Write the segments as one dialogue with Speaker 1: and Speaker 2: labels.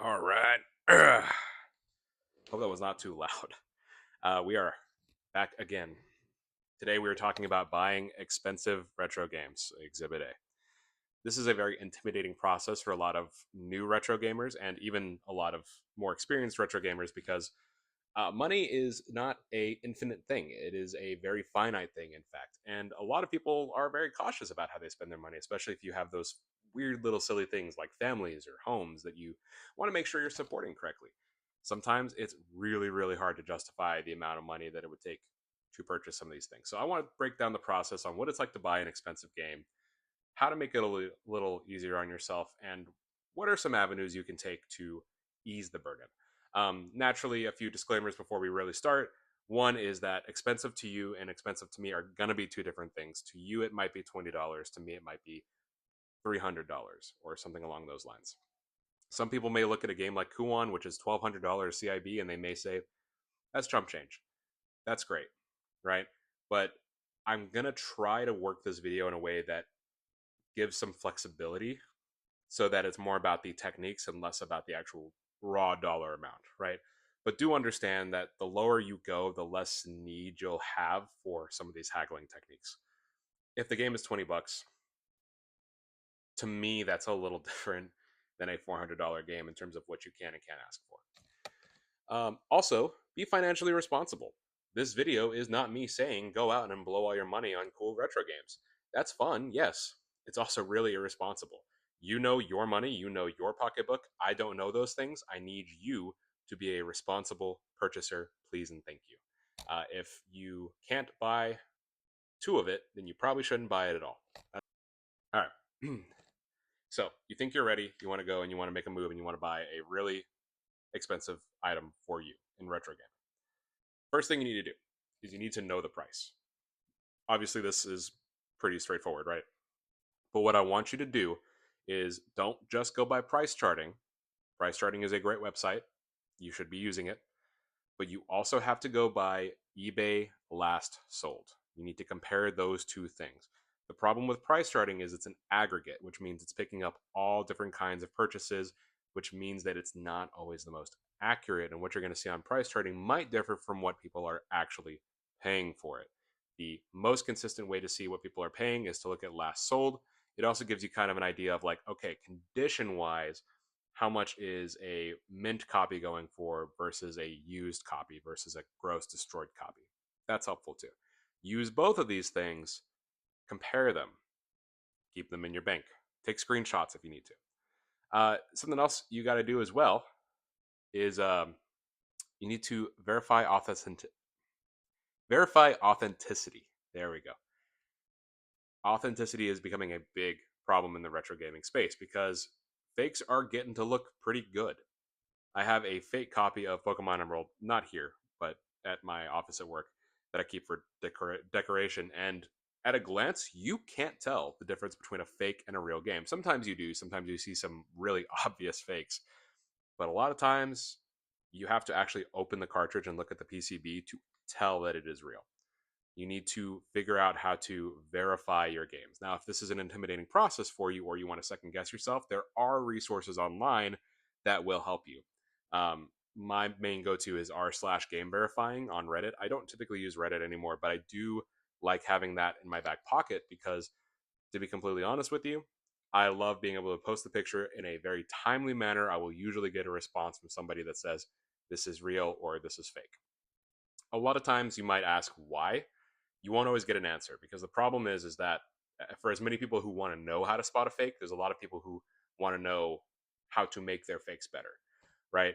Speaker 1: All right. Hope that was not too loud. We are back again. Today we are talking about buying expensive retro games, Exhibit A. This is a very intimidating process for a lot of new retro gamers and even a lot of more experienced retro gamers because money is not a infinite thing. It is a very finite thing, in fact. And a lot of people are very cautious about how they spend their money, especially if you have those weird little silly things like families or homes that you want to make sure you're supporting correctly. Sometimes it's really, really hard to justify the amount of money that it would take to purchase some of these things. So I want to break down the process on what it's like to buy an expensive game, how to make it a little easier on yourself, and what are some avenues you can take to ease the burden. Naturally, a few disclaimers before we really start. One is that expensive to you and expensive to me are going to be two different things. To you, it might be $20. To me, it might be $300 or something along those lines. Some people may look at a game like Kuon, which is $1,200 CIB, and they may say, that's chump change. That's great, right? But I'm going to try to work this video in a way that gives some flexibility so that it's more about the techniques and less about the actual raw dollar amount, right? But do understand that the lower you go, the less need you'll have for some of these haggling techniques. If the game is 20 bucks, to me, that's a little different than a $400 game in terms of what you can and can't ask for. Also, be financially responsible. This video is not me saying go out and blow all your money on cool retro games. That's fun, yes. It's also really irresponsible. You know your money, you know your pocketbook. I don't know those things. I need you to be a responsible purchaser, please and thank you. If you can't buy two of it, then you probably shouldn't buy it at all. All right. So you think you're ready, you want to go and you want to make a move and you want to buy a really expensive item for you in retro gaming. First thing you need to do is you need to know the price. Obviously, this is pretty straightforward, right? But what I want you to do is don't just go by price charting. Price charting is a great website. You should be using it. But you also have to go by eBay last sold. You need to compare those two things. The problem with price charting is it's an aggregate, which means it's picking up all different kinds of purchases, which means that it's not always the most accurate. And what you're going to see on price charting might differ from what people are actually paying for it. The most consistent way to see what people are paying is to look at last sold. It also gives you kind of an idea of like, okay, condition wise, how much is a mint copy going for versus a used copy versus a gross destroyed copy. That's helpful too. Use both of these things, compare them, keep them in your bank, take screenshots if you need to. Something else you got to do as well is you need to verify authenticity. There we go. Authenticity is becoming a big problem in the retro gaming space because fakes are getting to look pretty good. I have a fake copy of Pokemon Emerald, not here, but at my office at work, that I keep for decoration. And at a glance, you can't tell the difference between a fake and a real game. Sometimes you do. Sometimes you see some really obvious fakes. But a lot of times, you have to actually open the cartridge and look at the PCB to tell that it is real. You need to figure out how to verify your games. Now, if this is an intimidating process for you or you want to second guess yourself, there are resources online that will help you. My main go-to is r/game verifying on Reddit. I don't typically use Reddit anymore, but I do like having that in my back pocket because, to be completely honest with you, I love being able to post the picture in a very timely manner. I will usually get a response from somebody that says this is real or this is fake. A lot of times you might ask why. You won't always get an answer because the problem is that for as many people who want to know how to spot a fake, there's a lot of people who want to know how to make their fakes better, right?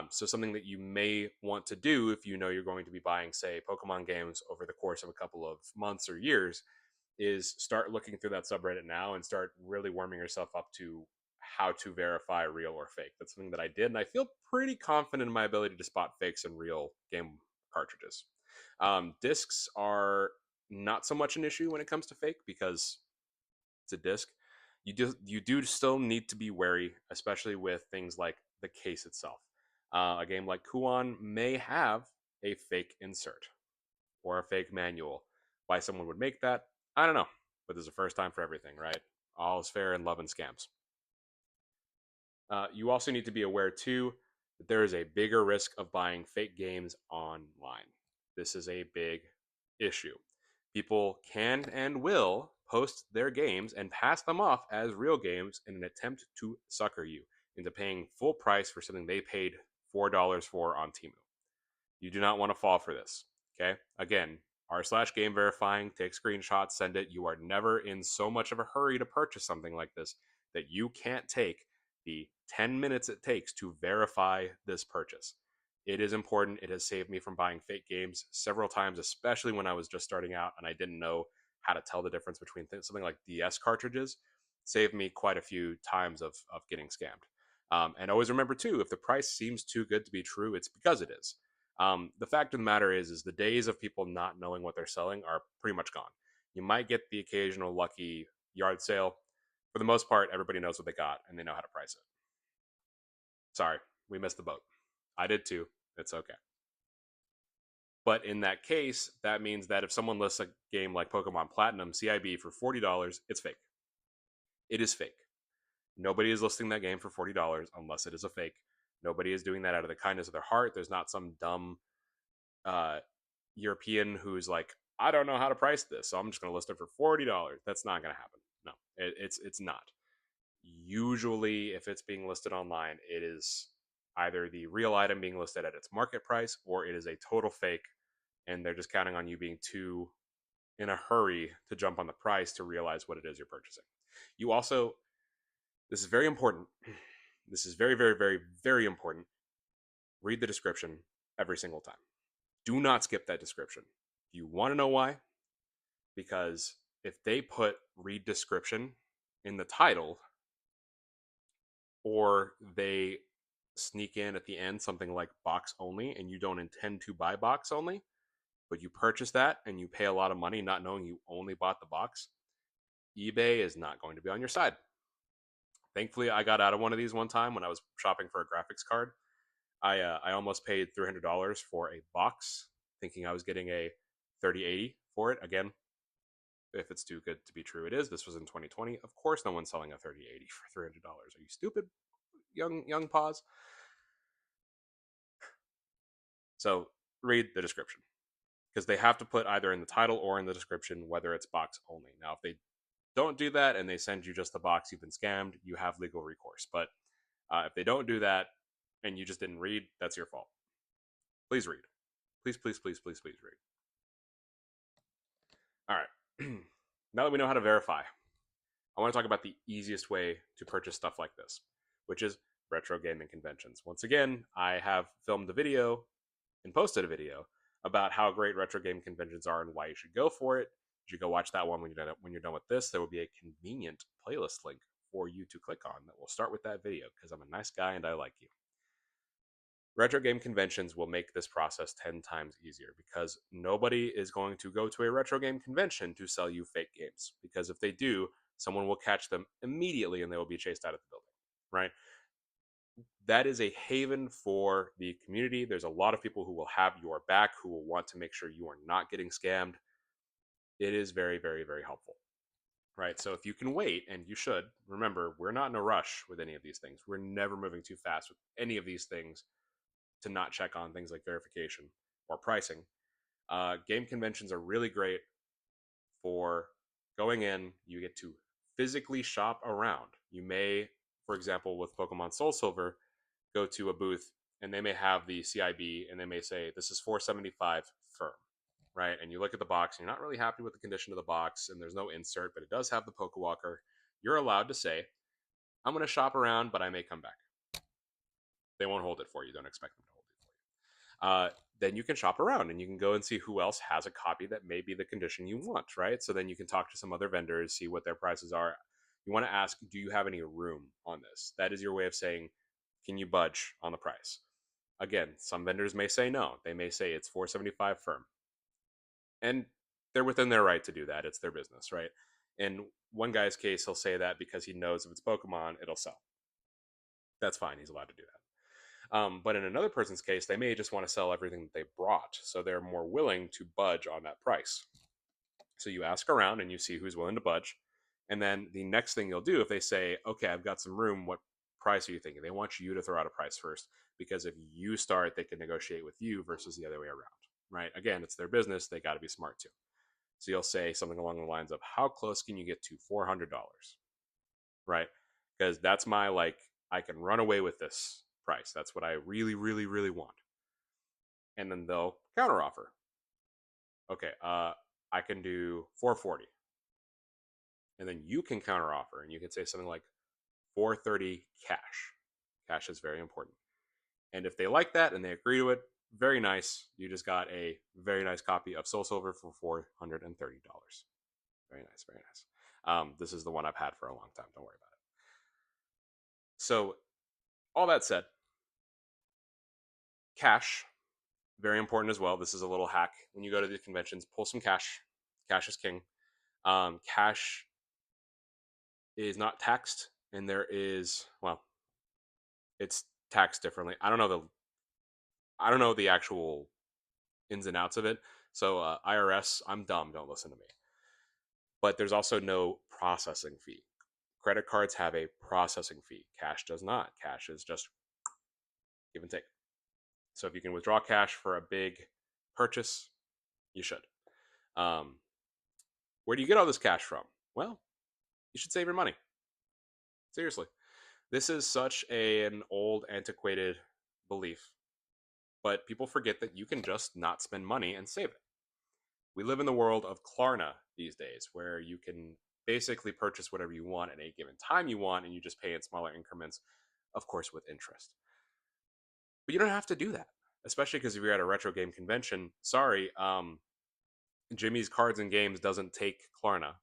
Speaker 1: So something that you may want to do if you know you're going to be buying, say, Pokemon games over the course of a couple of months or years, is start looking through that subreddit now and start really warming yourself up to how to verify real or fake. That's something that I did, and I feel pretty confident in my ability to spot fakes in real game cartridges. Discs are not so much an issue when it comes to fake because it's a disc. You do still need to be wary, especially with things like the case itself. A game like Kuon may have a fake insert or a fake manual. Why someone would make that, I don't know. But there's a first time for everything, right? All is fair in love and scams. You also need to be aware too that there is a bigger risk of buying fake games online. This is a big issue. People can and will post their games and pass them off as real games in an attempt to sucker you into paying full price for something they paid $4 for on Temu. You do not want to fall for this. Okay. Again, r/game verifying, take screenshots, send it. You are never in so much of a hurry to purchase something like this that you can't take the 10 minutes it takes to verify this purchase. It is important. It has saved me from buying fake games several times, especially when I was just starting out and I didn't know how to tell the difference between something like DS cartridges. Saved me quite a few times of getting scammed. And always remember too, if the price seems too good to be true, it's because it is. The fact of the matter is the days of people not knowing what they're selling are pretty much gone. You might get the occasional lucky yard sale. For the most part, everybody knows what they got and they know how to price it. Sorry, we missed the boat. I did too. It's okay. But in that case, that means that if someone lists a game like Pokemon Platinum CIB for $40, it's fake. It is fake. Nobody is listing that game for $40 unless it is a fake. Nobody is doing that out of the kindness of their heart. There's not some dumb uh, European who's like, I don't know how to price this, so I'm just going to list it for $40. That's not going to happen. No, it's not. Usually, if it's being listed online, it is either the real item being listed at its market price or it is a total fake, and they're just counting on you being too in a hurry to jump on the price to realize what it is you're purchasing. You also, this is very important. This is very, very, very, very important. Read the description every single time. Do not skip that description. You want to know why? Because if they put read description in the title or they sneak in at the end something like box only and you don't intend to buy box only, but you purchase that and you pay a lot of money not knowing you only bought the box, eBay is not going to be on your side. Thankfully, I got out of one of these one time when I was shopping for a graphics card. I almost paid $300 for a box, thinking I was getting a 3080 for it. Again, if it's too good to be true, it is. This was in 2020. Of course, no one's selling a 3080 for $300. Are you stupid, young paws? So read the description because they have to put either in the title or in the description whether it's box only. Now, if they don't do that and they send you just the box, you've been scammed. You have legal recourse. But if they don't do that and you just didn't read, that's your fault. Please read. Please, please, please, please, please read. All right. Now that we know how to verify, I want to talk about the easiest way to purchase stuff like this, which is retro gaming conventions. Once again, I have filmed a video and posted a video about how great retro game conventions are and why you should go for it. You should go watch that one when you're done with this. There will be a convenient playlist link for you to click on that will start with that video because I'm a nice guy and I like you. Retro game conventions will make this process 10 times easier because nobody is going to go to a retro game convention to sell you fake games. Because if they do, someone will catch them immediately and they will be chased out of the building, right? That is a haven for the community. There's a lot of people who will have your back, who will want to make sure you are not getting scammed. It is very, very, very helpful, right? So if you can wait, and you should, remember, we're not in a rush with any of these things. We're never moving too fast with any of these things to not check on things like verification or pricing. Game conventions are really great for going in. You get to physically shop around. You may, for example, with Pokemon Soul Silver, go to a booth and they may have the CIB and they may say, this is $475 firm, right? And you look at the box and you're not really happy with the condition of the box and there's no insert, but it does have the Pokewalker. You're allowed to say, I'm going to shop around, but I may come back. They won't hold it for you. Don't expect them to hold it for you. Then you can shop around and you can go and see who else has a copy that may be the condition you want, right? So then you can talk to some other vendors, see what their prices are. You want to ask, do you have any room on this? That is your way of saying, can you budge on the price? Again, some vendors may say no. They may say it's $475 firm. And they're within their right to do that. It's their business, right? In one guy's case, he'll say that because he knows if it's Pokemon, it'll sell. That's fine. He's allowed to do that. But in another person's case, they may just want to sell everything that they brought. So they're more willing to budge on that price. So you ask around and you see who's willing to budge. And then the next thing you'll do, if they say, okay, I've got some room, what price are you thinking? They want you to throw out a price first, because if you start, they can negotiate with you versus the other way around, right? Again, it's their business. They got to be smart too. So you'll say something along the lines of, how close can you get to $400? Right? Because that's my, like, I can run away with this price. That's what I really, really, really want. And then they'll counteroffer. Okay, I can do 440. And then you can counteroffer and you can say something like 430 cash. Cash is very important. And if they like that and they agree to it, very nice. You just got a very nice copy of Soul Silver for $430. Very nice, very nice. This is the one I've had for a long time. Don't worry about it. So, all that said, cash, very important as well. This is a little hack. When you go to these conventions, pull some cash. Cash is king. Cash is not taxed, and there is, well, it's taxed differently. I don't know the actual ins and outs of it. So IRS, I'm dumb. Don't listen to me. But there's also no processing fee. Credit cards have a processing fee. Cash does not. Cash is just give and take. So if you can withdraw cash for a big purchase, you should. Um, where do you get all this cash from? Well, you should save your money. Seriously. This is such an old, antiquated belief, but people forget that you can just not spend money and save it. We live in the world of Klarna these days, where you can basically purchase whatever you want at any given time you want, and you just pay in smaller increments, of course, with interest. But you don't have to do that, especially because if you're at a retro game convention, sorry, Jimmy's Cards and Games doesn't take Klarna.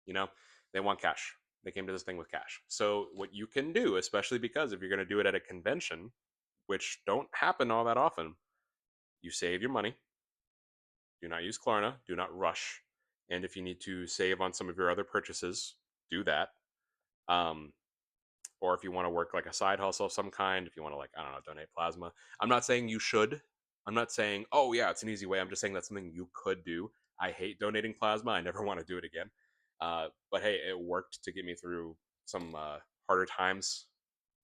Speaker 1: You know, they want cash. They came to this thing with cash. So what you can do, especially because if you're going to do it at a convention, which don't happen all that often, you save your money. Do not use Klarna. Do not rush. And if you need to save on some of your other purchases, do that. Um, or if you want to work like a side hustle of some kind, if you want to, like, I don't know, donate plasma. I'm not saying you should. I'm not saying, oh yeah, it's an easy way. I'm just saying that's something you could do. I hate donating plasma. I never want to do it again. But hey, it worked to get me through some harder times.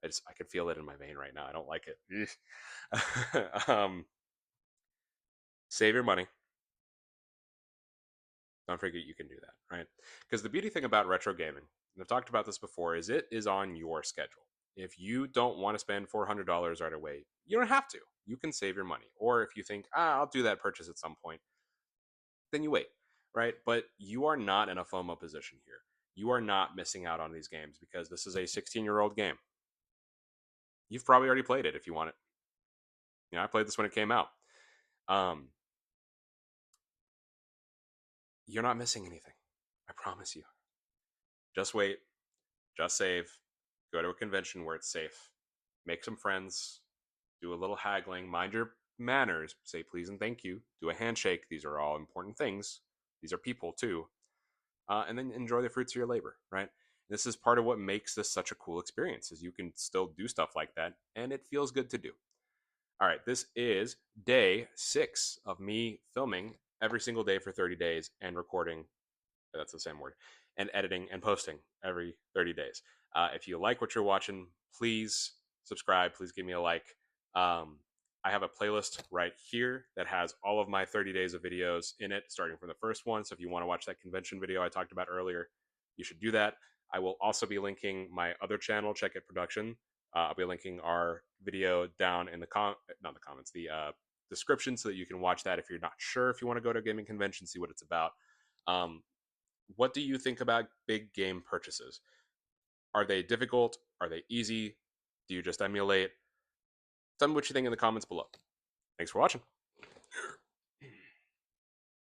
Speaker 1: I could feel it in my vein right now. I don't like it. Save your money. Don't forget you can do that, right? Because the beauty thing about retro gaming, and I've talked about this before, is it is on your schedule. If you don't want to spend $400 right away, you don't have to. You can save your money. Or if you think, I'll do that purchase at some point, then you wait, right? But you are not in a FOMO position here. You are not missing out on these games because this is a 16-year-old game. You've probably already played it if you want it. You know, I played this when it came out. Um, you're not missing anything. I promise you. Just wait. Just save. Go to a convention where it's safe. Make some friends. Do a little haggling. Mind your manners. Say please and thank you. Do a handshake. These are all important things. These are people too. And then enjoy the fruits of your labor, right? This is part of what makes this such a cool experience is you can still do stuff like that and it feels good to do. All right, this is day 6 of me filming every single day for 30 days and recording, that's the same word, and editing and posting every 30 days. If you like what you're watching, please subscribe. Please give me a like. I have a playlist right here that has all of my 30 days of videos in it, starting from the first one. So if you want to watch that convention video I talked about earlier, you should do that. I will also be linking my other channel, Check It Production. I'll be linking our video down in the not the comments, the description, so that you can watch that if you're not sure if you want to go to a gaming convention, see what it's about. What do you think about big game purchases? Are they difficult? Are they easy? Do you just emulate? Tell me what you think in the comments below. Thanks for watching.